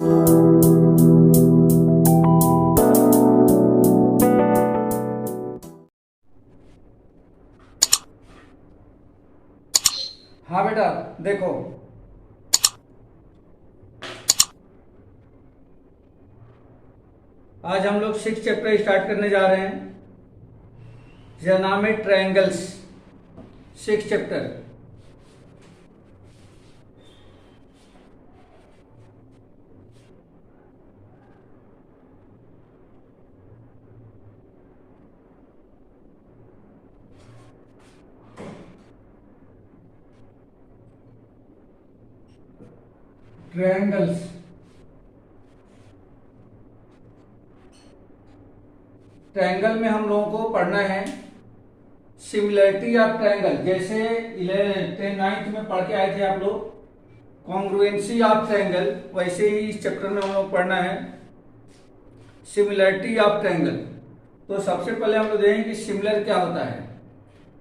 हाँ बेटा, देखो आज हम लोग 6 चैप्टर स्टार्ट करने जा रहे हैं जिसका नाम है ट्रायंगल्स। 6 चैप्टर। ट्रायंगल्स, ट्रायंगल में हम लोगों को पढ़ना है सिमिलरिटी ऑफ ट्रायंगल। जैसे 9th में पढ़ के आए थे आप लोग कॉन्ग्रुएंसी ऑफ ट्रायंगल, वैसे ही इस चैप्टर में हम लोग पढ़ना है सिमिलरिटी ऑफ ट्रायंगल। तो सबसे पहले हम लोग देखेंगे कि सिमिलर क्या होता है।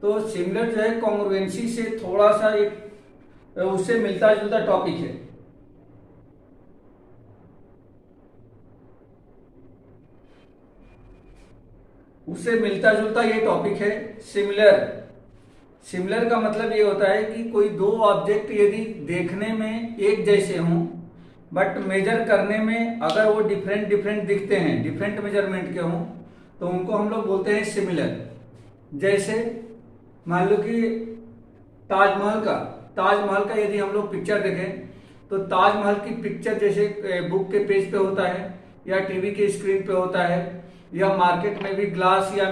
तो सिमिलर जो है कॉन्ग्रुएंसी से थोड़ा सा एक उससे मिलता जुलता टॉपिक है। उससे मिलता जुलता ये टॉपिक है सिमिलर। सिमिलर का मतलब ये होता है कि कोई दो ऑब्जेक्ट यदि देखने में एक जैसे हों बट मेजर करने में अगर वो डिफरेंट डिफरेंट दिखते हैं, डिफरेंट मेजरमेंट के हों, तो उनको हम लोग बोलते हैं सिमिलर। जैसे मान लो कि ताजमहल का यदि हम लोग पिक्चर देखें तो ताजमहल की पिक्चर जैसे बुक के पेज पे होता है या टीवी के स्क्रीन पे होता है या मार्केट में भी ग्लास या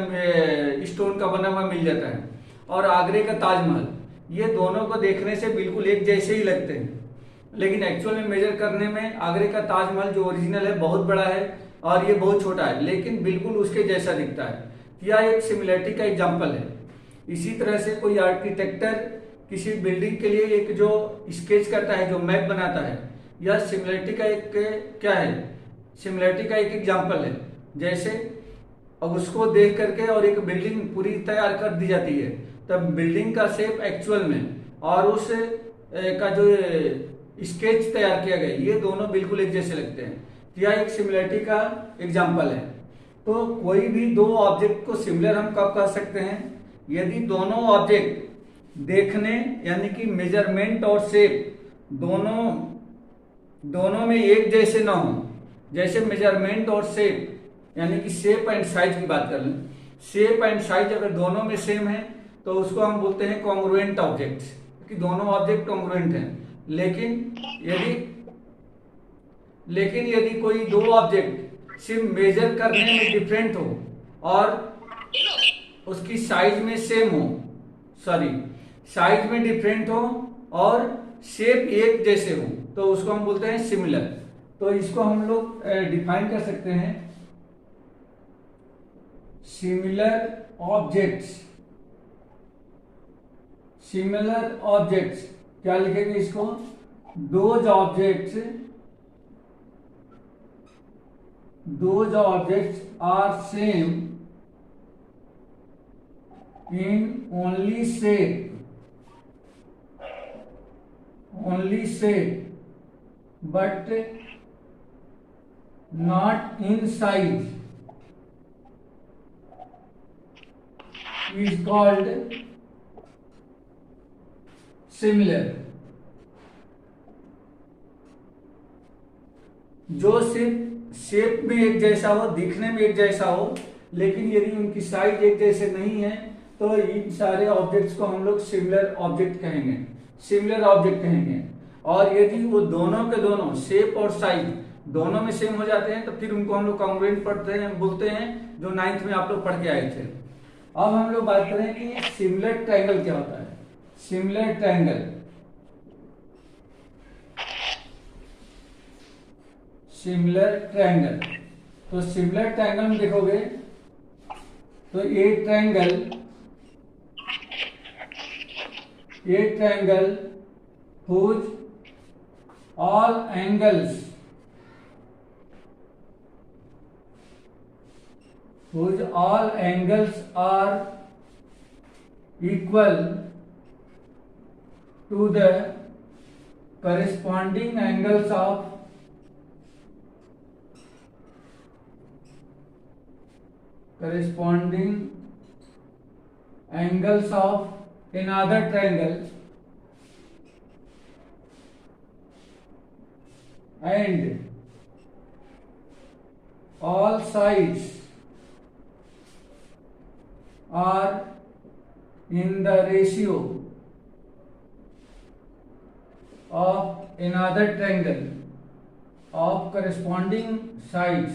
स्टोन का बना हुआ मिल जाता है, और आगरे का ताजमहल, ये दोनों को देखने से बिल्कुल एक जैसे ही लगते हैं, लेकिन एक्चुअल में मेजर करने में आगरे का ताजमहल जो ओरिजिनल है बहुत बड़ा है और ये बहुत छोटा है, लेकिन बिल्कुल उसके जैसा दिखता है। यह एक सिमिलरिटी का एग्जाम्पल है। इसी तरह से कोई आर्किटेक्टर किसी बिल्डिंग के लिए एक जो स्केच करता है, जो मैप बनाता है, यह सिमिलरिटी का एक क्या है, सिमिलरिटी का एक एग्जाम्पल है। जैसे अब उसको देख करके और एक बिल्डिंग पूरी तैयार कर दी जाती है, तब बिल्डिंग का शेप एक्चुअल में और उस का जो स्केच तैयार किया गया, ये दोनों बिल्कुल एक जैसे लगते हैं। यह एक सिमिलरिटी का एग्जाम्पल है। तो कोई भी दो ऑब्जेक्ट को सिमिलर हम कब कह सकते हैं, यदि दोनों ऑब्जेक्ट देखने यानी कि मेजरमेंट और शेप दोनों में एक जैसे ना हो। जैसे मेजरमेंट और शेप यानी कि शेप एंड साइज की बात कर लें, शेप एंड साइज अगर दोनों में सेम है तो उसको हम बोलते हैं कॉन्ग्रुएंट ऑब्जेक्ट्स, क्योंकि दोनों ऑब्जेक्ट कॉन्ग्रुएंट हैं। लेकिन यदि कोई दो ऑब्जेक्ट सिर्फ मेजर करने में डिफरेंट हो और उसकी साइज में सेम हो, साइज में डिफरेंट हो और शेप एक जैसे हो, तो उसको हम बोलते हैं सिमिलर। तो इसको हम लोग डिफाइन कर सकते हैं, सिमिलर ऑब्जेक्ट्स क्या लिखेंगे इसको, those objects are same in only shape but not in size is called similar। जो सिर्फ शेप में एक जैसा हो, दिखने में एक जैसा हो, लेकिन यदि उनकी साइज एक जैसे नहीं है तो इन सारे ऑब्जेक्ट्स को हम लोग सिमिलर ऑब्जेक्ट कहेंगे। और यदि वो दोनों के दोनों शेप और साइज दोनों में सेम हो जाते हैं तो फिर उनको हम लोग कॉन्ग्रुएंट बोलते हैं, जो 9th में आप लोग पढ़ के आए थे। अब हम लोग बात करें कि सिमिलर ट्रायंगल क्या होता है। सिमिलर ट्रायंगल तो सिमिलर ट्रायंगल में देखोगे तो ये triangle whose all angles are equal to the corresponding angles of corresponding angles of another triangle and all sides are in the ratio of another triangle of corresponding sides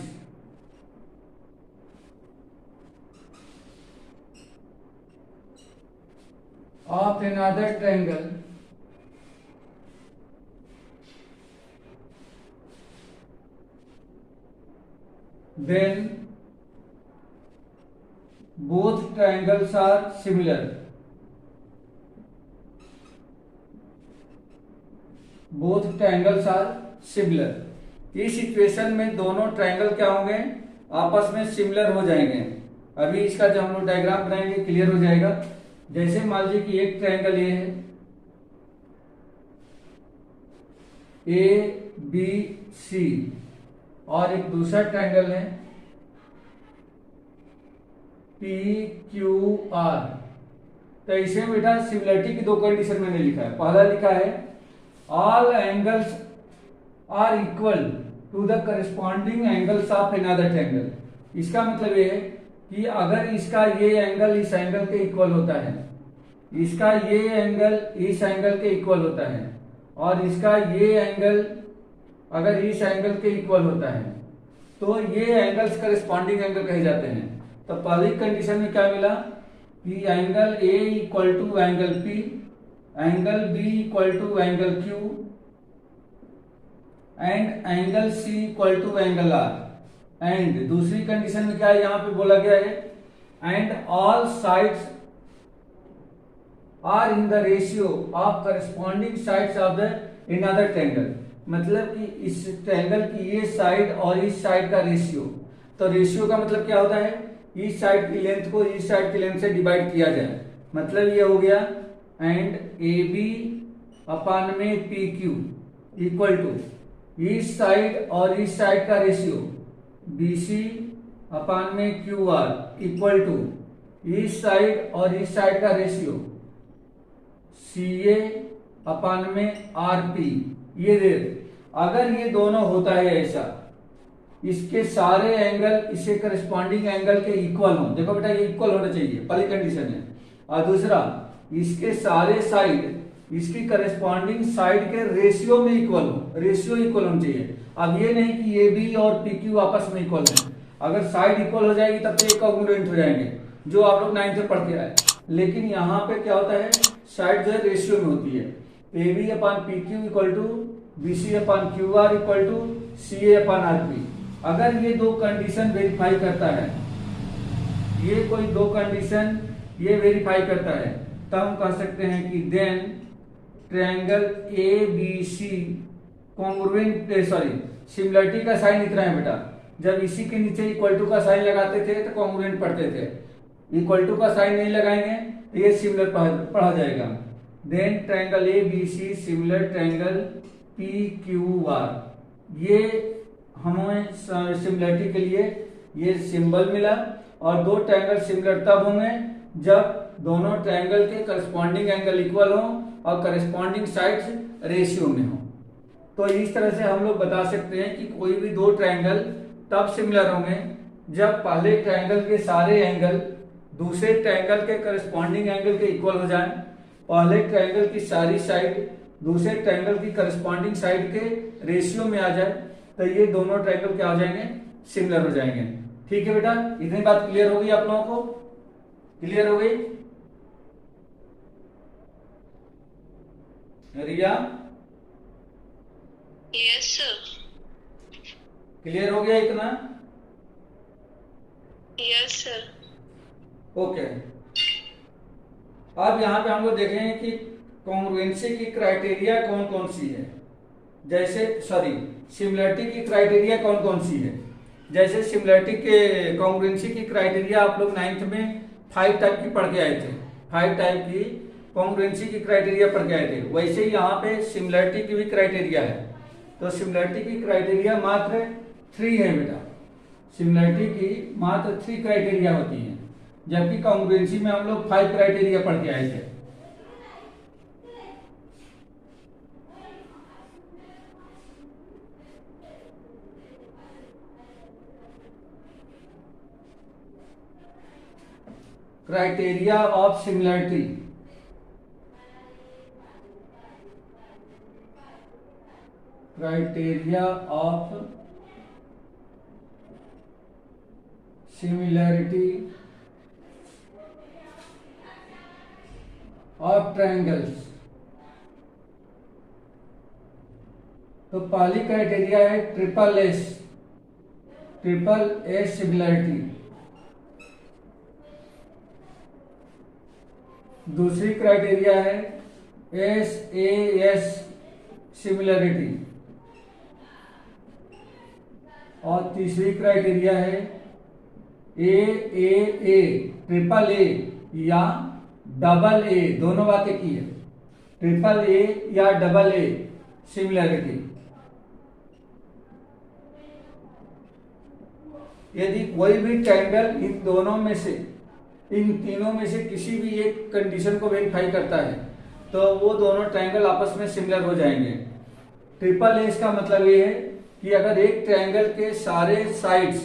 of another triangle then both triangles are similar. Both triangles are similar. इस equation में दोनों triangle क्या होंगे, आपस में similar हो जाएंगे। अभी इसका जब हम लोग डायग्राम बनाएंगे क्लियर हो जाएगा। जैसे मान लीजिए कि एक ट्रायंगल ये है ए बी सी और एक दूसरा ट्रायंगल है पी क्यू आर। तो इसमें बेटा सिमिलरिटी की दो कंडीशन मैंने लिखा है। पहला लिखा है all angles are equal to the corresponding angles of another triangle। इसका मतलब ये है कि अगर इसका ये एंगल इस एंगल के इक्वल होता है, इसका ये एंगल इस एंगल के इक्वल होता है और इसका ये एंगल अगर इस एंगल के इक्वल होता है तो ये एंगल्स करस्पॉन्डिंग एंगल कहे जाते हैं। तो पहली कंडीशन में क्या मिला कि angle A equal to angle P, angle B equal to angle Q and angle C equal to angle R. And दूसरी कंडीशन में क्या है, यहां पे बोला गया है and all sides are in the ratio of corresponding sides of the another triangle. मतलब कि इस ट्रायंगल की ये साइड और इस साइड का रेशियो। तो रेशियो का मतलब क्या होता है, इस साइड की लेंथ को इस साइड की लेंथ से डिवाइड किया जाए। मतलब ये हो गया एंड ए बी अपान में पी क्यू इक्वल टू इस साइड और इस साइड का रेशियो बी सी अपान में क्यू आर इक्वल टू इस साइड और इस साइड का रेशियो सी ए अपान में आर पी। ये देख, अगर ये दोनों होता है ऐसा, इसके सारे एंगल इसके करस्पॉन्डिंग एंगल के इक्वल हो। देखो बेटा ये इक्वल होना चाहिए, पहली कंडीशन है। और दूसरा, इसके सारे साइड इसकी करस्पॉन्डिंग साइड के रेशियो में इक्वल हो, रेशियो इक्वल होना चाहिए। अब ये नहीं कि ए बी और पी क्यू आपस में इक्वल है। अगर साइड इक्वल हो जाएगी तब तो ये कॉन्ग्रुएंट हो जाएंगे, जो आप लोग 9th में पढ़ के आए। लेकिन यहाँ पे क्या होता है, साइड जो है रेशियो में होती है। A B upon P Q equal to B C upon Q R equal to C A upon R P. अगर ये दो कंडीशन वेरीफाई करता है, ये कोई दो कंडीशन ये वेरीफाई करता है, तब हम कह सकते हैं कि then triangle A B C congruent, sorry similarity का साइन इतना है बेटा। जब इसी के नीचे इक्वल टू का साइन लगाते थे तो कॉन्ग्रुएंट पढ़ते थे। इक्वल टू का साइन नहीं लगाएंगे तो ये सिमिलर पढ़ा जाएगा। Then triangle A B C similar triangle P Q R. ये हमें सिमिलरिटी के लिए ये सिंबल मिला। और दो ट्रायंगल सिमिलर तब होंगे जब दोनों ट्रायंगल के करस्पॉन्डिंग एंगल इक्वल हो और करस्पॉन्डिंग साइड्स रेशियो में हो। तो इस तरह से हम लोग बता सकते हैं कि कोई भी दो ट्रायंगल तब सिमिलर होंगे जब पहले ट्रायंगल के सारे एंगल दूसरे ट्रायंगल के करस्पॉन्डिंग एंगल के इक्वल हो जाएं, पहले ट्रायंगल की सारी साइड दूसरे ट्रायंगल की करस्पॉन्डिंग साइड के रेशियो में आ जाए, तो ये दोनों ट्रायंगल क्या हो जाएंगे, सिमिलर हो जाएंगे। ठीक है बेटा, इतनी बात क्लियर हो गई आप लोगों को? क्लियर हो गई रिया? Yes sir. क्लियर हो गया इतना? Yes sir. ओके। अब यहाँ पे हम लोग देखेंगे कि कॉन्ग्रुएंसी की क्राइटेरिया कौन कौन सी है। जैसे सॉरी सिमिलरिटी की क्राइटेरिया कौन कौन सी है। जैसे सिमिलरिटी के कॉन्ग्रुएंसी की क्राइटेरिया आप लोग 9th में 5 टाइप की पढ़ के आए थे। 5 टाइप की कॉन्ग्रुएंसी की क्राइटेरिया पढ़ के आए थे। वैसे ही यहाँ पे सिमिलरिटी की भी क्राइटेरिया है। तो सिमिलरिटी की क्राइटेरिया मात्र 3 है बेटा। सिमिलरिटी की मात्र 3 क्राइटेरिया होती हैं, जबकि कॉन्ग्रुएंसी में हम लोग 5 क्राइटेरिया पढ़ के आए थे। Criteria of similarity, criteria of similarity of triangles. तो पहली क्राइटेरिया है ट्रिपल एस सिमिलरिटी। दूसरी क्राइटेरिया है SAS सिमिलरिटी और तीसरी क्राइटेरिया है AAA ट्रिपल ए या डबल ए, दोनों बातें की है, ट्रिपल ए या डबल ए सिमिलरिटी। यदि कोई भी ट्रायंगल इन दोनों में से, इन तीनों में से किसी भी एक कंडीशन को वेरीफाई करता है तो वो दोनों ट्रायंगल आपस में सिमिलर हो जाएंगे। ट्रिपल एस का मतलब ये है कि अगर एक ट्रायंगल के सारे साइड्स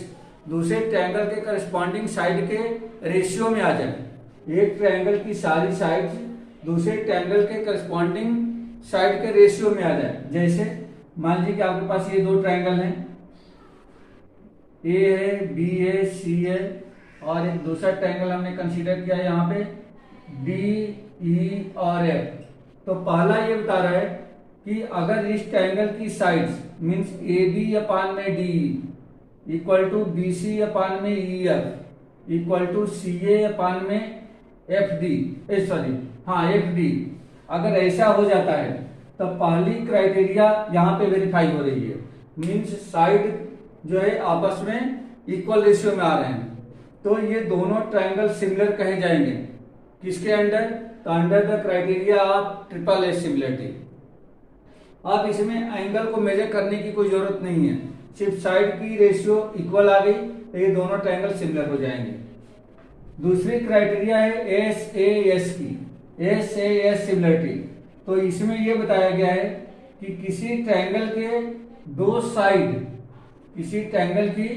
दूसरे ट्रायंगल के करस्पॉन्डिंग साइड के रेशियो में आ जाए, एक ट्रायंगल की सारी साइड्स दूसरे ट्रायंगल के करस्पॉन्डिंग साइड के रेशियो में आ जाए। जैसे मान लीजिए कि आपके पास ये दो ट्रायंगल हैं, ए है, बी है, सी है और एक दूसरा ट्रायंगल हमने कंसीडर किया है यहाँ पे डी, ई और एफ। तो पहला ये बता रहा है कि अगर इस ट्रायंगल की sides means A B upon में D equal to B C upon में E F equal to C A upon में एफ डी, एफ डी, अगर ऐसा हो जाता है तो पहली क्राइटेरिया यहाँ पे वेरीफाई हो रही है, मींस साइड जो है आपस में इक्वल रेशियो में आ रहे हैं। तो ये दोनों ट्रायंगल सिमिलर कहे जाएंगे किसके अंडर? तो under the criteria of triple S similarity. अब इसमें एंगल को मेजर करने की कोई जरूरत नहीं है, सिर्फ साइड की रेशियो इक्वल आ गई तो ये दोनों ट्रायंगल सिमिलर हो जाएंगे। दूसरी क्राइटेरिया है SAS की, SAS सिमिलरिटी। तो इसमें यह बताया गया है कि किसी ट्रायंगल के दो साइड, किसी ट्रायंगल की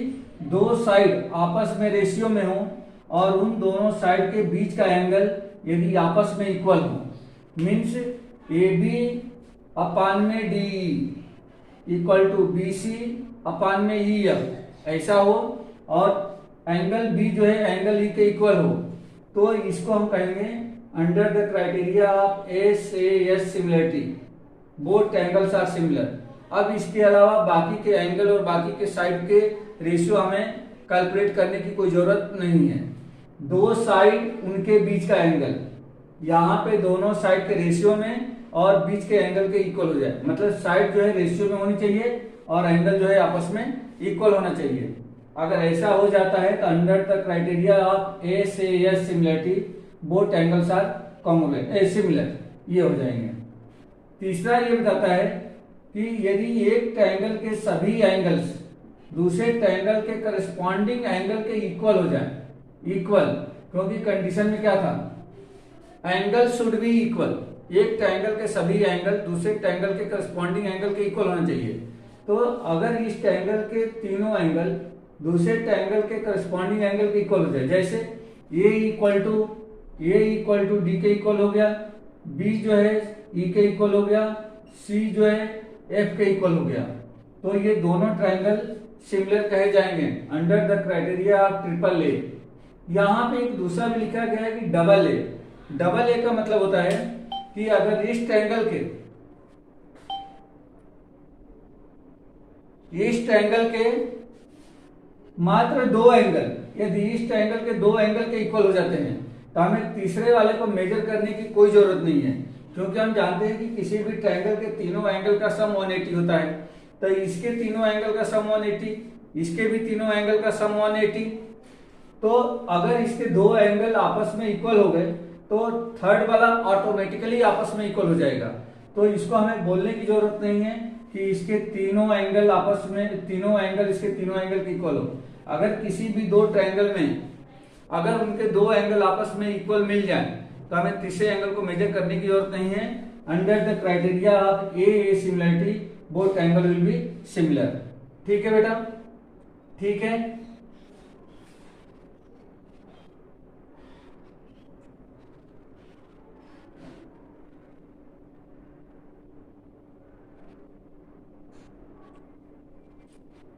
दो साइड आपस में रेशियो में हो और उन दोनों साइड के बीच का एंगल यदि आपस में इक्वल हो, मीन्स AB अपान में DE इक्वल टू BC अपान में EF ऐसा हो और एंगल B जो है एंगल E के इक्वल हो, तो इसको हम कहेंगे under the criteria of SAS similarity, both triangles are similar. अब इसके अलावा बाकी के एंगल और बाकी के साइड के रेशियो हमें कैलकुलेट करने की कोई जरूरत नहीं है। दो साइड उनके बीच का एंगल, यहाँ पे दोनों साइड के रेशियो में और बीच के एंगल के इक्वल हो जाए, मतलब साइड जो है रेशियो में होनी चाहिए और एंगल जो है आपस में इक्वल होना चाहिए। अगर ऐसा हो जाता है तो under the criteria of SAS similarity both angles are congruent similar, ये हो जाएंगे। तीसरा ये बताता है कि यदि एक ट्रायंगल के सभी एंगल्स दूसरे ट्रायंगल के करस्पॉन्डिंग एंगल के इक्वल हो जाए, इक्वल क्योंकि कंडीशन में क्या था, एंगल शुड बी इक्वल, एक ट्रायंगल के सभी एंगल दूसरे ट्रायंगल के करस्पॉन्डिंग एंगल के इक्वल होना चाहिए। तो अगर इस ट्रायंगल के तीनों एंगल दूसरे ट्रायंगल के करस्पॉन्डिंग एंगल के इक्वल हो जाए, जैसे A इक्वल टू D के इक्वल हो गया, B जो है E के इक्वल हो गया, C जो है F के इक्वल हो गया, तो ये दोनों ट्रायंगल सिमिलर कहे जाएंगे under the criteria of triple A. यहाँ पे एक दूसरा भी लिखा गया है कि डबल ए। डबल ए का मतलब होता है कि अगर इस ट्रायंगल के मात्र दो एंगल, यदि इस ट्रायंगल के दो एंगल के इक्वल हो जाते हैं तो हमें तीसरे वाले को मेजर करने की कोई जरूरत नहीं है, क्योंकि हम जानते हैं कि किसी भी ट्रायंगल के तीनों एंगल का सम 180 होता है। तो इसके तीनों एंगल का सम 180, इसके भी तीनों एंगल का सम 180। तो अगर इसके दो एंगल आपस में इक्वल हो गए तो थर्ड वाला ऑटोमेटिकली आपस में इक्वल हो जाएगा। तो इसको हमें बोलने की जरूरत नहीं है, कि इसके तीनों एंगल आपस में, तीनों एंगल इसके तीनों एंगल के इक्वल हो। अगर किसी भी दो ट्रायंगल में अगर उनके दो एंगल आपस में इक्वल मिल जाए तो हमें तीसरे एंगल को मेजर करने की जरूरत नहीं है। Under the criteria of A similarity both angle will be similar. ठीक है बेटा, ठीक है।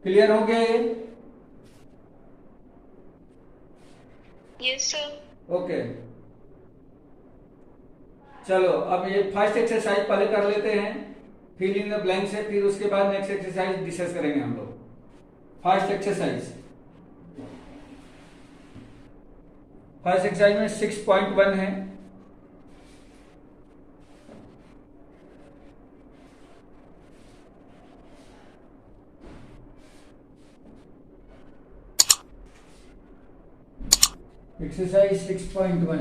क्लियर हो गया ये? Yes sir. ओके, चलो अब ये फर्स्ट एक्सरसाइज पहले कर लेते हैं, फिल इन द ब्लैंक से, फिर उसके बाद नेक्स्ट एक्सरसाइज डिस्कस करेंगे हम लोग। फर्स्ट एक्सरसाइज में 6.1 है। एक्सरसाइज 6.1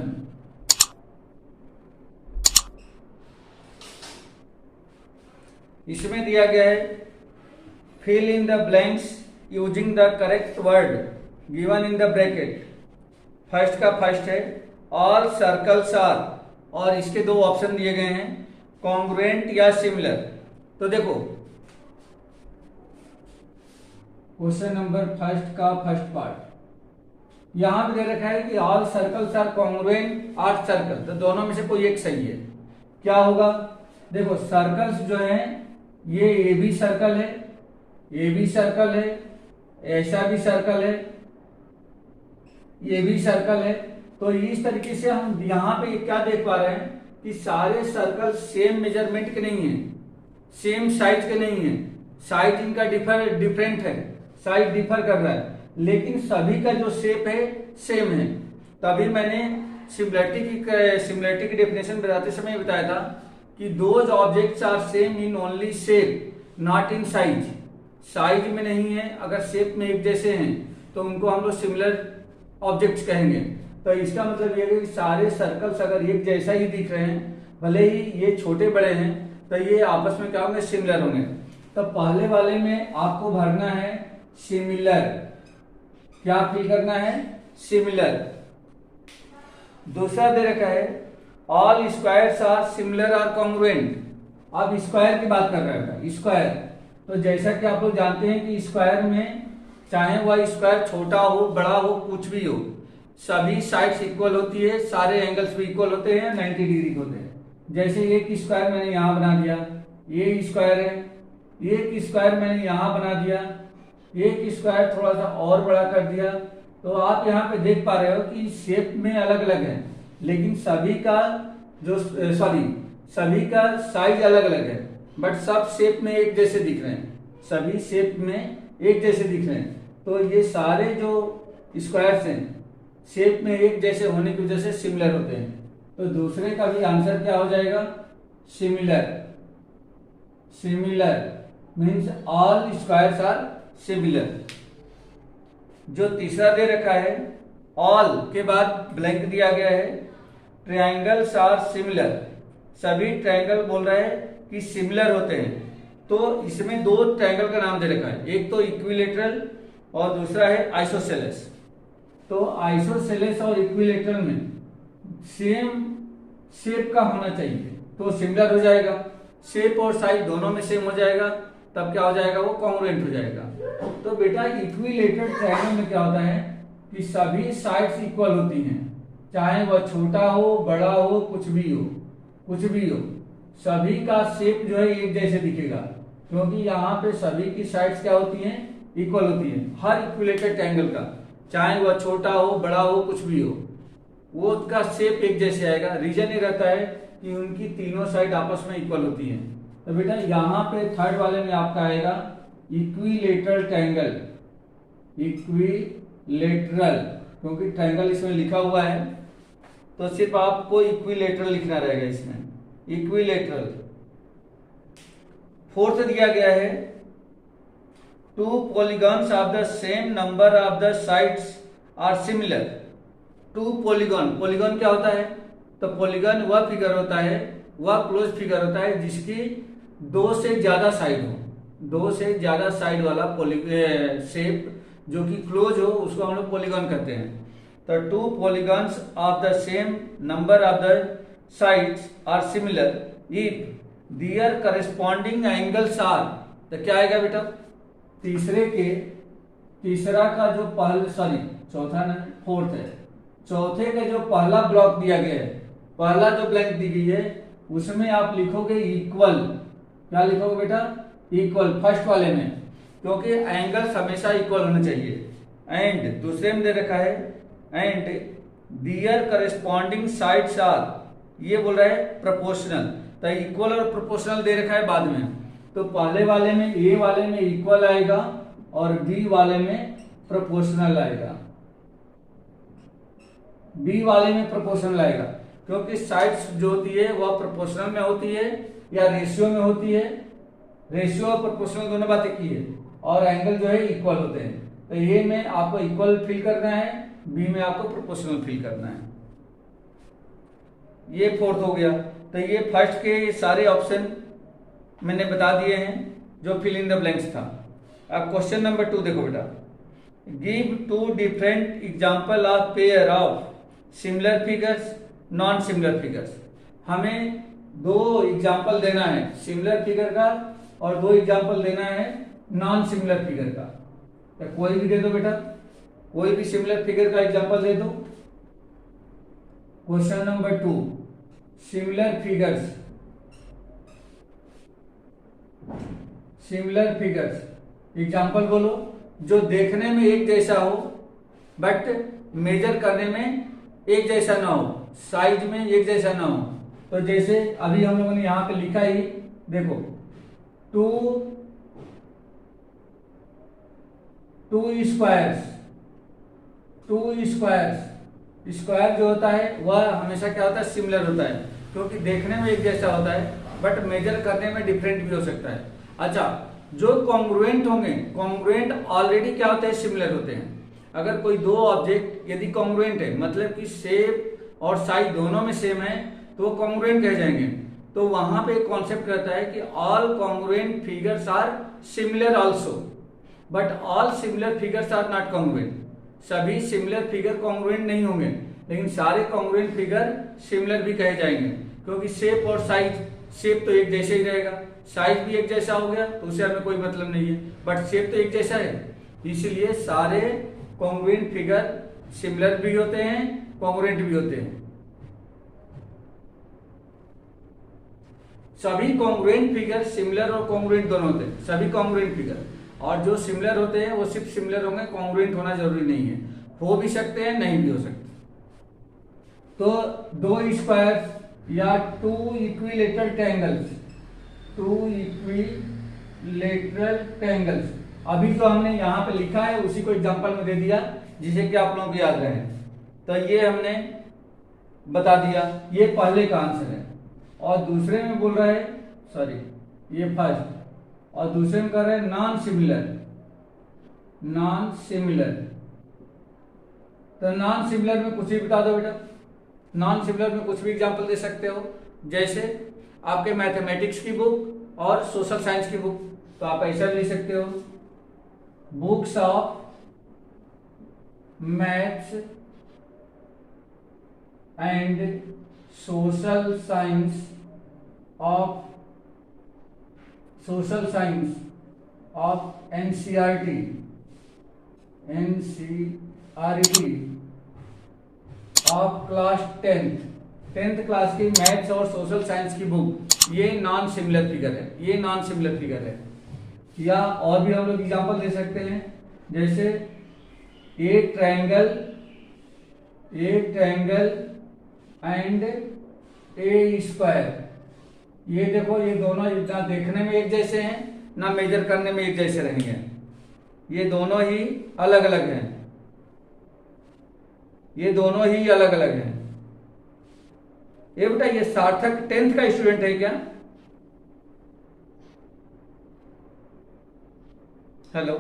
इसमें दिया गया है fill in the blanks using the correct word given in the bracket. First का फर्स्ट है ऑल सर्कल्स आर, और इसके दो ऑप्शन दिए गए हैं कॉन्ग्रुएंट या सिमिलर। तो देखो क्वेश्चन नंबर फर्स्ट का फर्स्ट पार्ट यहां पे दे रखा है कि all circles are congruent or circle, तो दोनों में से कोई एक सही है। क्या होगा? देखो सर्कल्स जो हैं ये ए बी सर्कल है, ए बी सर्कल है, ऐसा भी सर्कल है, ये भी सर्कल है। तो इस तरीके से हम यहाँ पे क्या देख पा रहे हैं कि सारे सर्कल सेम मेजरमेंट के नहीं है, सेम साइज के नहीं है, साइज इनका डिफरेंट है, साइज डिफर कर रहा है, लेकिन सभी का जो शेप है सेम है। तभी मैंने सिमिलरिटी की डेफिनेशन बताते समय बताया था कि those objects are same in only shape not in size. Size में नहीं है, अगर शेप में एक जैसे हैं तो उनको हम लोग सिमिलर ऑब्जेक्ट्स कहेंगे। तो इसका मतलब यह है कि सारे सर्कल्स अगर एक जैसा ही दिख रहे हैं, भले ही ये छोटे बड़े हैं, तो ये आपस में क्या होंगे? सिमिलर होंगे। तो पहले वाले में आपको भरना है सिमिलर। क्या फिल करना है? सिमिलर। दूसरा दे रखा है all squares are similar or congruent. अब स्क्वायर की बात कर रहा है, स्क्वायर। तो जैसा कि आप लोग जानते हैं कि स्क्वायर में चाहे वह स्क्वायर छोटा हो बड़ा हो कुछ भी हो, सभी साइड्स इक्वल होती है, सारे एंगल्स भी इक्वल होते हैं, 90 डिग्री के होते हैं। जैसे एक स्क्वायर मैंने यहां बना दिया, ये स्क्वायर है, एक स्क्वायर मैंने यहां बना दिया, एक स्क्वायर थोड़ा सा और बड़ा कर दिया। तो आप यहाँ पे देख पा रहे हो कि शेप में अलग अलग है, लेकिन सभी का साइज अलग अलग है, बट सब शेप में एक जैसे दिख रहे हैं, सभी शेप में एक जैसे दिख रहे हैं। तो ये सारे जो स्क्वायर्स हैं शेप में एक जैसे होने की वजह से सिमिलर होते हैं। तो दूसरे का भी आंसर क्या हो जाएगा? Similar. Similar means all squares are similar. जो तीसरा दे रखा है ऑल के बाद ब्लैंक दिया गया है ट्रायंगल्स आर सिमिलर। सभी ट्रायंगल बोल रहे हैं कि सिमिलर होते हैं। तो इसमें दो ट्रायंगल का नाम दे रखा है, एक तो इक्विलेटरल और दूसरा है आइसोसेलेस। तो आइसोसेलेस और इक्विलेटरल में सेम शेप का होना चाहिए तो सिमिलर हो जाएगा, शेप और साइज दोनों में सेम हो जाएगा, तब क्या हो जाएगा? वो कॉन्ग्रुएंट हो जाएगा। तो बेटा इक्विलेटरल ट्रायंगल में क्या होता है कि सभी साइड्स इक्वल होती हैं, चाहे वह छोटा हो बड़ा हो कुछ भी हो, सभी का शेप जो है एक जैसे दिखेगा, क्योंकि यहाँ पे सभी की साइड्स क्या होती हैं? इक्वल होती हैं। हर इक्विलेटरल ट्रायंगल का, चाहे वह छोटा हो बड़ा हो कुछ भी हो, वो उसका शेप एक जैसे आएगा। रीजन ये रहता है कि उनकी तीनों साइड आपस में इक्वल होती हैं। तो बेटा यहाँ पे थर्ड वाले में आपका आएगा इक्विलेटरल ट्रायंगल, इक्विलेटरल, क्योंकि ट्रायंगल इसमें लिखा हुआ है तो सिर्फ आपको इक्विलेटरल लिखना रहेगा इसमें, इक्विलेटरल। फोर्थ दिया गया है two polygons of the same number of the sides are similar. Two polygon, polygon क्या होता है? तो पॉलीगॉन वह फिगर होता है, वह क्लोज फिगर होता है जिसकी दो से ज्यादा साइड हो, दो से ज्यादा साइड वाला शेप जो कि क्लोज हो उसको हम लोग पॉलीगॉन कहते हैं। तो two polygons of the same number of the sides are similar if their corresponding angles are, तो क्या आएगा बेटा, तीसरा का जो चौथा ना, फोर्थ है, चौथे का जो पहला ब्लॉक दिया गया है, पहला जो ब्लैंक दी गई है उसमें आप लिखोगे इक्वल। क्या लिखोगे बेटा, इक्वल फर्स्ट वाले में, क्योंकि एंगल्स हमेशा इक्वल होने चाहिए। एंड दूसरे में दे रखा है and their corresponding sides are, ये बोल रहा है प्रोपोर्शनल, तो इक्वल और प्रोपोर्शनल दे रखा है बाद में। तो पहले वाले में ए वाले में इक्वल आएगा और बी वाले में प्रोपोर्शनल आएगा, बी वाले में प्रोपोर्शनल आएगा, क्योंकि साइड्स जो होती है वह प्रोपोर्शनल में होती है या रेशियो में होती है। रेशियो और प्रोपोर्शनल दोनों बातें की है, और एंगल जो है इक्वल होते हैं। तो ए में आपको इक्वल फिल करना है, बी में आपको प्रोपोर्शनल फिल करना है। ये फोर्थ हो गया। तो ये फर्स्ट के सारे ऑप्शन मैंने बता दिए हैं जो फिल इन द ब्लैंक्स था। अब क्वेश्चन नंबर 2 देखो बेटा, give two different example of pair of similar figures non similar figures. हमें दो एग्जांपल देना है सिमिलर फिगर का और दो एग्जांपल देना है नॉन सिमिलर फिगर का। तो कोई भी दे दो बेटा, कोई भी सिमिलर फिगर का एग्जांपल दे दो। Question number 2, similar figures, similar figures example बोलो जो देखने में एक जैसा हो बट मेजर करने में एक जैसा ना हो, साइज में एक जैसा ना हो। तो जैसे अभी हम लोगों ने यहां पे लिखा ही देखो, टू स्क्वायर्स, स्क्वायर जो होता है वह हमेशा क्या होता है, सिमिलर होता है, क्योंकि देखने में एक जैसा होता है बट मेजर करने में डिफरेंट भी हो सकता है। अच्छा, जो कॉन्ग्रुएंट होंगे, कॉन्ग्रुएंट ऑलरेडी क्या होते हैं, सिमिलर होते हैं। अगर कोई दो ऑब्जेक्ट यदि कॉन्ग्रुएंट है, मतलब कि शेप और साइज दोनों में सेम है, तो वो कॉन्ग्रुएंट कह जाएंगे। तो वहां पे एक कॉन्सेप्ट रहता है कि all congruent figures are similar also, but all similar figures are not congruent. सभी सिमिलर फिगर कॉन्ग्रुएंट नहीं होंगे, लेकिन सारे कॉन्ग्रुएंट फिगर सिमिलर भी कहे जाएंगे, क्योंकि शेप और साइज, शेप तो एक जैसे ही रहेगा, साइज भी एक जैसा हो गया तो उसे हमें कोई मतलब नहीं है, बट शेप तो एक जैसा है। इसलिए सारे कॉन्ग्रुएंट फिगर सिमिलर भी होते हैं, कॉन्ग्रुएंट भी होते हैं। सभी कॉन्ग्रुएंट फिगर सिमिलर और कॉन्ग्रुएंट दोनों होते हैं, सभी कॉन्ग्रुएंट फिगर। और जो सिमिलर होते हैं वो सिर्फ सिमिलर होंगे, कॉन्ग्रुएंट होना जरूरी नहीं है, हो भी सकते हैं नहीं भी हो सकते। तो दो स्क्वायर या two equilateral triangles, two equilateral triangles, अभी जो हमने यहाँ पे लिखा है उसी को एग्जांपल में दे दिया जिसे कि आप लोगों को याद रहे। तो ये हमने बता दिया, ये पहले का आंसर है। और दूसरे में बोल रहा है, सॉरी ये फर्स्ट, और दूसरे में कर रहे हैं नॉन सिमिलर, नॉन सिमिलर। तो नॉन सिमिलर में कुछ भी बता दो बेटा, नॉन सिमिलर में कुछ भी एग्जांपल दे सकते हो, जैसे आपके मैथमेटिक्स की बुक और सोशल साइंस की बुक, तो आप ऐसा ले सकते हो, books of maths and social science of NCERT of class 10th class की मैथ्स और सोशल साइंस की बुक, ये नॉन सिमिलर फिगर है, ये नॉन सिमिलर फिगर है। या और भी हम लोग एग्जांपल दे सकते हैं, जैसे ए ट्रायंगल एंड ए स्क्वायर। ये देखो, ये दोनों ना देखने में एक जैसे हैं ना मेजर करने में एक जैसे रहेंगे, ये दोनों ही अलग अलग हैं, ये दोनों ही अलग अलग हैं। ये बेटा ये सार्थक 10th का स्टूडेंट है क्या? हेलो,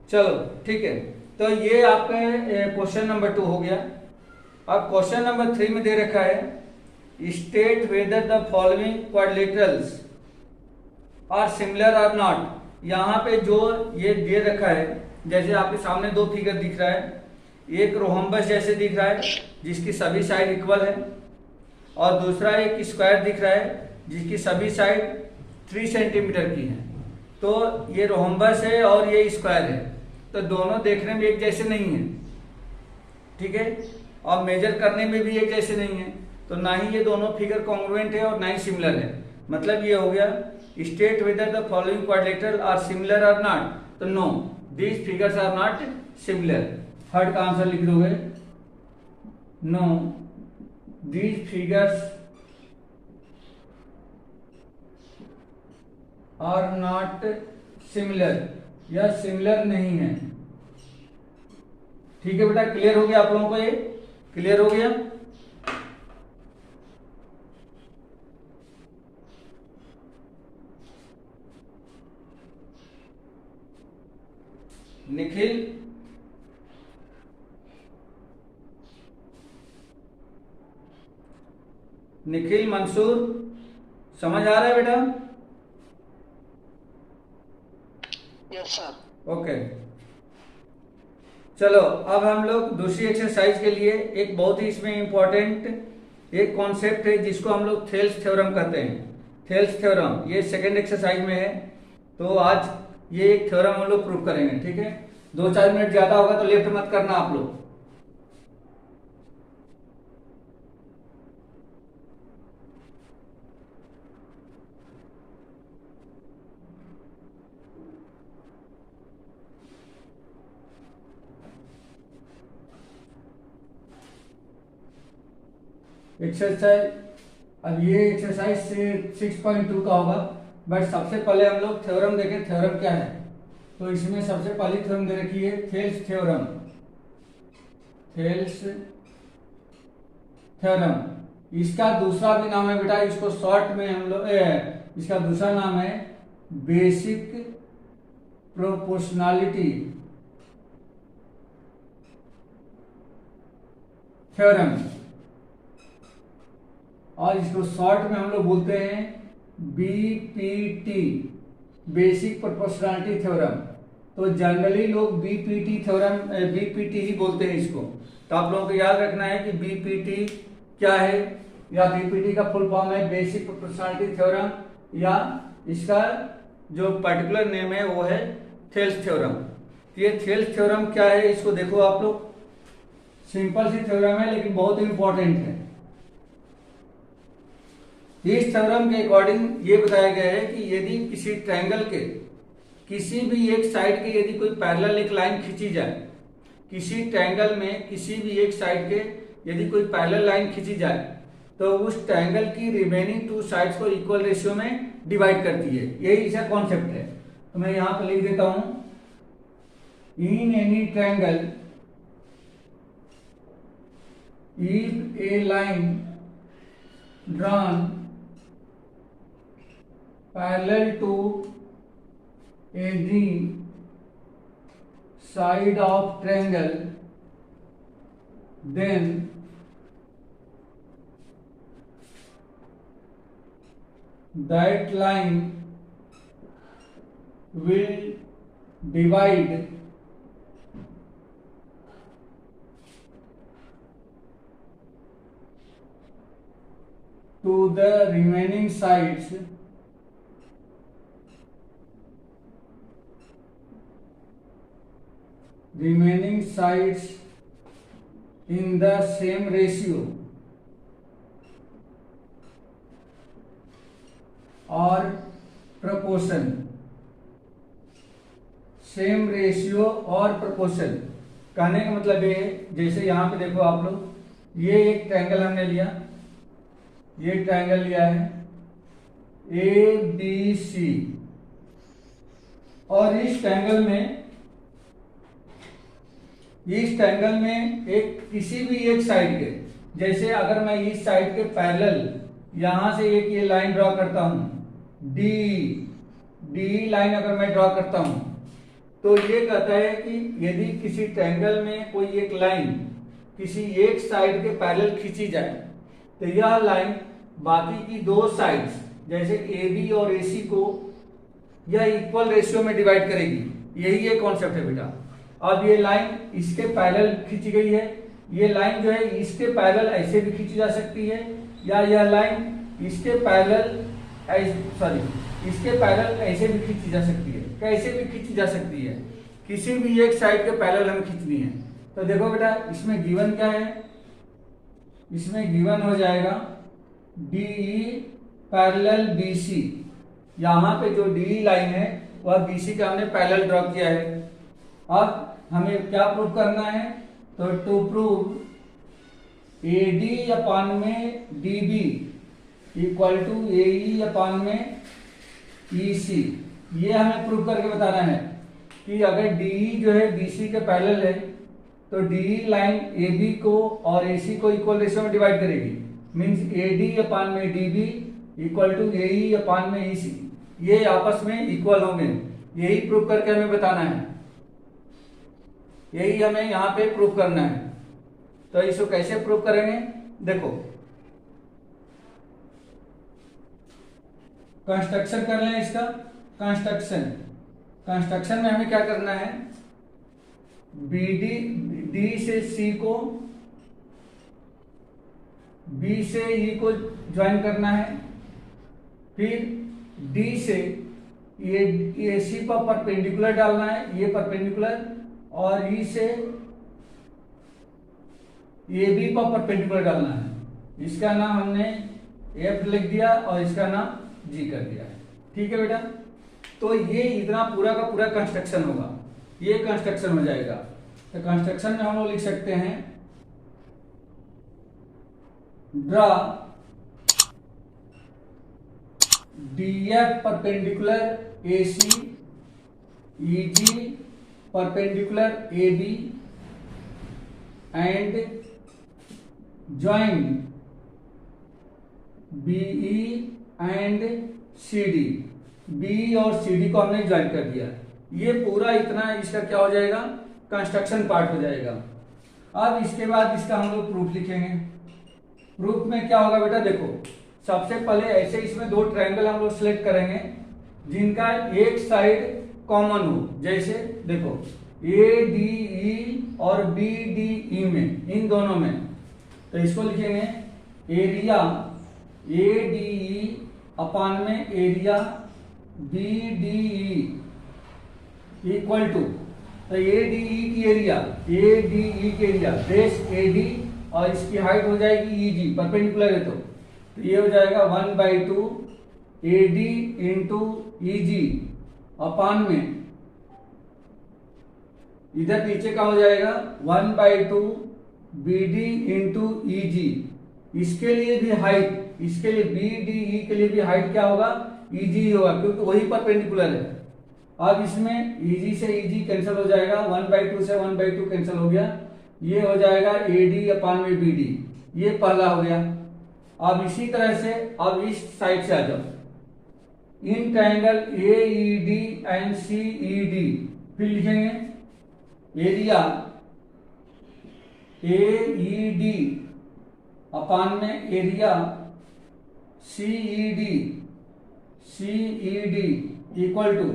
चलो ठीक है, तो ये आपका क्वेश्चन नंबर 2 हो गया। अब क्वेश्चन नंबर 3 में दे रखा है state whether the following quadrilaterals are similar or not. यहाँ पे जो ये दे रखा है, जैसे आपके सामने दो फिगर दिख रहा है, एक रोहम्बस जैसे दिख रहा है जिसकी सभी साइड इक्वल है, और दूसरा एक स्क्वायर दिख रहा है जिसकी सभी साइड 3 सेंटीमीटर की है। तो ये रोहम्बस है और ये स्क्वायर है, तो दोनों देखने में एक जैसे नहीं है, ठीक है, और मेजर करने में भी एक जैसे नहीं है। तो ना ही ये दोनों फिगर कॉन्ग्रुएंट है और ना ही सिमिलर है। मतलब ये हो गया state whether the following quadrilateral are similar or not, तो no these figures are not similar. Third का आंसर लिख दोगे, no these figures are not similar, या सिमिलर नहीं है। ठीक है बेटा, क्लियर हो गया आप लोगों को? ये क्लियर हो गया? निखिल, निखिल, मंसूर, समझ आ रहा है बेटा? Yes sir. ओके, चलो अब हम लोग दूसरी एक्सरसाइज के लिए एक बहुत ही इसमें इंपॉर्टेंट एक कॉन्सेप्ट है जिसको हम लोग थेल्स थ्योरम कहते हैं। थेल्स थ्योरम ये सेकंड एक्सरसाइज में है, तो आज ये एक थ्योरम हम लोग प्रूव करेंगे। ठीक है, 2-4 मिनट ज्यादा होगा तो लेफ्ट मत करना आप लोग। एक्सरसाइज, अब ये एक्सरसाइज से 6.2 का होगा, बट सबसे पहले हम लोग थ्योरम देखें थ्योरम क्या है। तो इसमें सबसे पहली थ्योरम दे रखी है थेल्स थ्योरम। थेल्स थ्योरम, इसका दूसरा भी नाम है बेटा, इसको शॉर्ट में हम लोग इसका दूसरा नाम है बेसिक प्रोपोर्शनैलिटी थ्योरम, और इसको शॉर्ट में हम लोग बोलते हैं बीपीटी, बेसिक प्रोपोर्शनैलिटी थ्योरम। तो जनरली लोग बीपीटी थ्योरम, बीपीटी ही बोलते हैं इसको। तो आप लोगों को याद रखना है कि बीपीटी क्या है, या बीपीटी का फुल फॉर्म है बेसिक प्रोपोर्शनैलिटी थ्योरम, या इसका जो पर्टिकुलर नेम है वो है थेल्स थ्योरम। ये थेल्स थ्योरम क्या है इसको देखो आप लोग, सिंपल सी थ्योरम है लेकिन बहुत इंपॉर्टेंट है। इस थ्योरम के अकॉर्डिंग ये बताया गया है कि यदि किसी ट्रायंगल के किसी भी एक साइड के यदि कोई पैरेलल एक लाइन खींची जाए, किसी ट्रायंगल में किसी भी एक साइड के यदि कोई पैरेलल लाइन खींची जाए, तो उस ट्रायंगल की रिमेनिंग 2 साइड्स को इक्वल रेशियो में डिवाइड करती है। यही इसका कॉन्सेप्ट है। तो मैं यहां पर लिख देता हूं, in any triangle if A line drawn parallel to any side of triangle, then that line will divide to the remaining sides in the same ratio or proportion। Same ratio और proportion कहने का मतलब ये है, जैसे यहां पे देखो आप लोग, ये एक ट्रायंगल हमने लिया, ये ट्रायंगल लिया है ए बी सी, और इस ट्रायंगल में एक किसी भी एक साइड के, जैसे अगर मैं इस साइड के पैरेलल यहां से एक ये लाइन ड्रॉ करता हूं, डी लाइन अगर मैं ड्रॉ करता हूं, तो ये कहता है कि यदि किसी ट्रायंगल में कोई एक लाइन किसी एक साइड के पैरेलल खींची जाए तो यह लाइन बाकी की दो साइड्स जैसे ए बी और ए सी को यह इक्वल रेशियो में डिवाइड करेगी। यही ये कॉन्सेप्ट है बेटा। अब ये लाइन इसके पैरेलल खींची गई है, ये लाइन जो है इसके पैरेलल ऐसे भी खींची जा सकती है, या यह लाइन इसके पैरेलल इसके पैरेलल ऐसे भी खींची जा सकती है। कैसे भी खींची जा सकती है, किसी भी एक साइड के पैरेलल हमें खींचनी है। तो देखो बेटा इसमें गिवन क्या है, इसमें गिवन हो जाएगा DE पैरेलल BC। यहाँ पे जो DE लाइन है वह BC का हमने पैरेलल ड्रॉ किया है। अब हमें क्या प्रूव करना है, तो टू प्रूव AD अपान में DB equal to AE upon में EC। ये हमें प्रूव करके बताना है कि अगर DE जो है BC के पैरेलल है तो DE लाइन AB को और AC को इक्वल रेशियो में डिवाइड करेगी। मींस AD अपान में DB equal to AE upon में EC, ये आपस में इक्वल होंगे। यही प्रूव करके हमें बताना है, यही हमें यहाँ पे प्रूव करना है। तो इसको कैसे प्रूव करेंगे, देखो कंस्ट्रक्शन कर लें इसका। कंस्ट्रक्शन में हमें क्या करना है, D से C को B से E को ज्वाइन करना है, फिर D से ये AC पर परपेंडिकुलर डालना है, ये परपेंडिकुलर, और E से AB पर परपेंडिकुलर डालना है। इसका नाम हमने F लिख दिया और इसका नाम G कर दिया है। ठीक है बेटा, तो ये इतना पूरा का पूरा कंस्ट्रक्शन होगा, ये कंस्ट्रक्शन हो जाएगा। तो कंस्ट्रक्शन में हम लोग लिख सकते हैं draw DF perpendicular AC EG perpendicular AB and join BE and CD। BE और CD को हमने ज्वाइन कर दिया। ये पूरा इतना इसका क्या हो जाएगा, कंस्ट्रक्शन पार्ट हो जाएगा। अब इसके बाद इसका हम लोग प्रूफ लिखेंगे। प्रूफ में क्या होगा बेटा, देखो सबसे पहले ऐसे इसमें दो ट्रायंगल हम लोग सिलेक्ट करेंगे जिनका एक साइड कॉमन हो। जैसे देखो ADE और BDE में, इन दोनों में, तो इसको लिखेंगे एरिया ADE अपान में एरिया BDE इक्वल टू, तो ADE की एरिया बेस AD और इसकी हाइट हो जाएगी EG, परपेंडिकुलर है तो ये हो जाएगा 1/2 AD इंटू EG अपान में, इधर नीचे का हो जाएगा 1/2 BD इंटू EG। इसके लिए भी हाइट, इसके लिए BDE के लिए भी हाइट क्या होगा, EG होगा, क्योंकि वही परपेंडिकुलर है। अब इसमें EG से EG कैंसिल हो जाएगा, 1/2 से 1/2 कैंसिल हो गया, ये हो जाएगा AD अपान में BD, ये पहला हो गया। अब इसी तरह से अब इस साइड से आ जाओ, in triangle AED and CED, फिर लिखेंगे एरिया AED अपान में एरिया CED इक्वल टू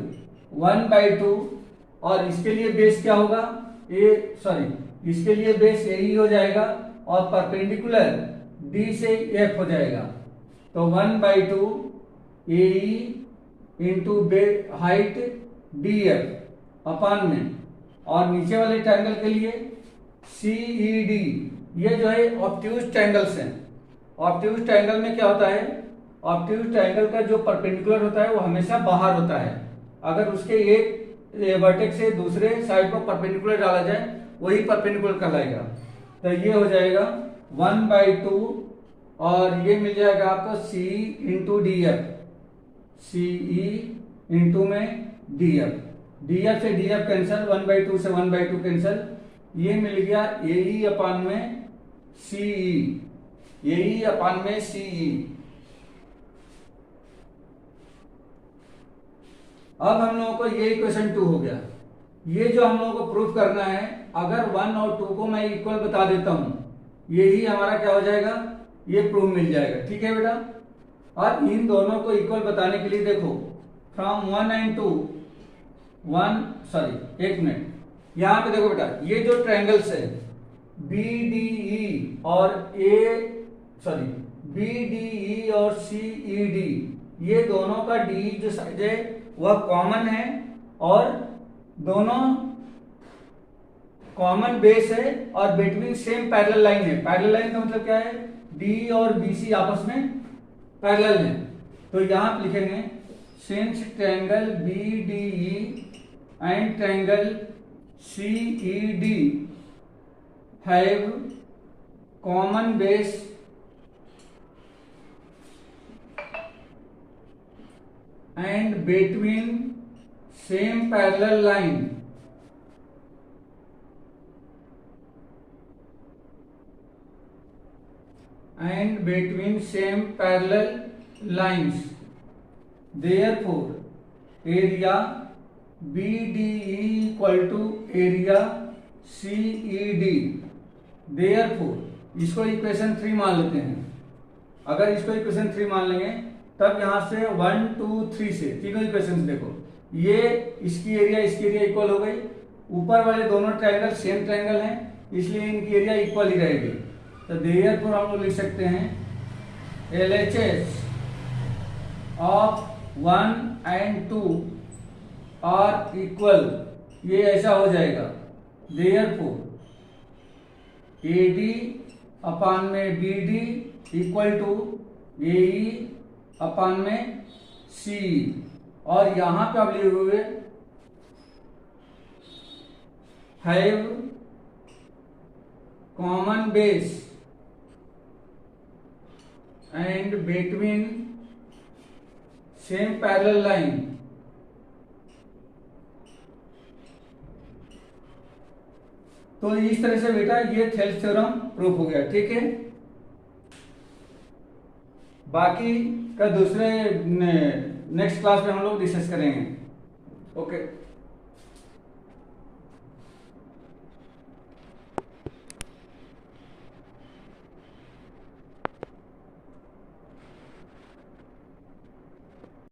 1/2, और इसके लिए बेस क्या होगा, इसके लिए बेस AE हो जाएगा और परपेंडिकुलर D से F हो जाएगा, तो 1/2 AE इंटू हाइट DF अपान में, और नीचे वाले ट्रायंगल के लिए CED। ये जो है ऑब्ट्यूज ट्रायंगल्स हैं। ऑब्ट्यूज ट्रायंगल में क्या होता है, ऑब्ट्यूज ट्रायंगल का जो परपेंडिकुलर होता है वो हमेशा बाहर होता है। अगर उसके एक वर्टेक्स से दूसरे साइड पर परपेंडिकुलर डाला जाए वही परपेंडिकुलर कहलाएगा। तो ये हो जाएगा 1/2 और ये मिल जाएगा आपको CE into DF, CE into में DF से DF कैंसिल, 1/2 से 1/2 कैंसिल, ये मिल गया AE अपान में CE। अब हम लोगों को ये इक्वेशन 2 हो गया। ये जो हम लोगों को प्रूफ करना है, अगर 1 और 2 को मैं इक्वल बता देता हूं, यही हमारा क्या हो जाएगा, ये प्रूफ मिल जाएगा। ठीक है बेटा। और इन दोनों को इक्वल बताने के लिए देखो, फ्रॉम 1 एंड 2, 1 मिनट, यहां पे देखो बेटा, ये जो ट्रायंगल्स है BDE और BDE और CED, ये दोनों का DE जो साइड है वह कॉमन है और दोनों कॉमन बेस है और बिटवीन सेम पैरेलल लाइन है। पैरेलल लाइन का मतलब क्या है, DE और BC आपस में पैरेलल है। तो यहां पे लिखेंगे since triangle BDE and triangle CED have common base and between same parallel line therefore area BDE equal to area CED। therefore इसको इक्वेशन 3 मान लेते हैं। अगर इसको इक्वेशन 3 मान लेंगे तब यहां से 1 2 3 से तीनों इक्वेशन देखो, ये इसकी एरिया इक्वल हो गई। ऊपर वाले दोनों ट्रायंगल सेम ट्रायंगल हैं, इसलिए इनकी एरिया इक्वल ही रहेगी। तो देयरफॉर हम लोग लिख सकते हैं LHS of 1 and 2 are equal, ये ऐसा हो जाएगा। देयरफॉर AD अपान में BD equal to AE upon में CE। और यहां पे आप लिए हुए have common base and between same parallel line. तो इस तरह से बेटा ये थेल्स थ्योरम प्रूफ हो गया। ठीक है, बाकी का दूसरे नेक्स्ट क्लास में हम लोग डिस्कस करेंगे। ओके।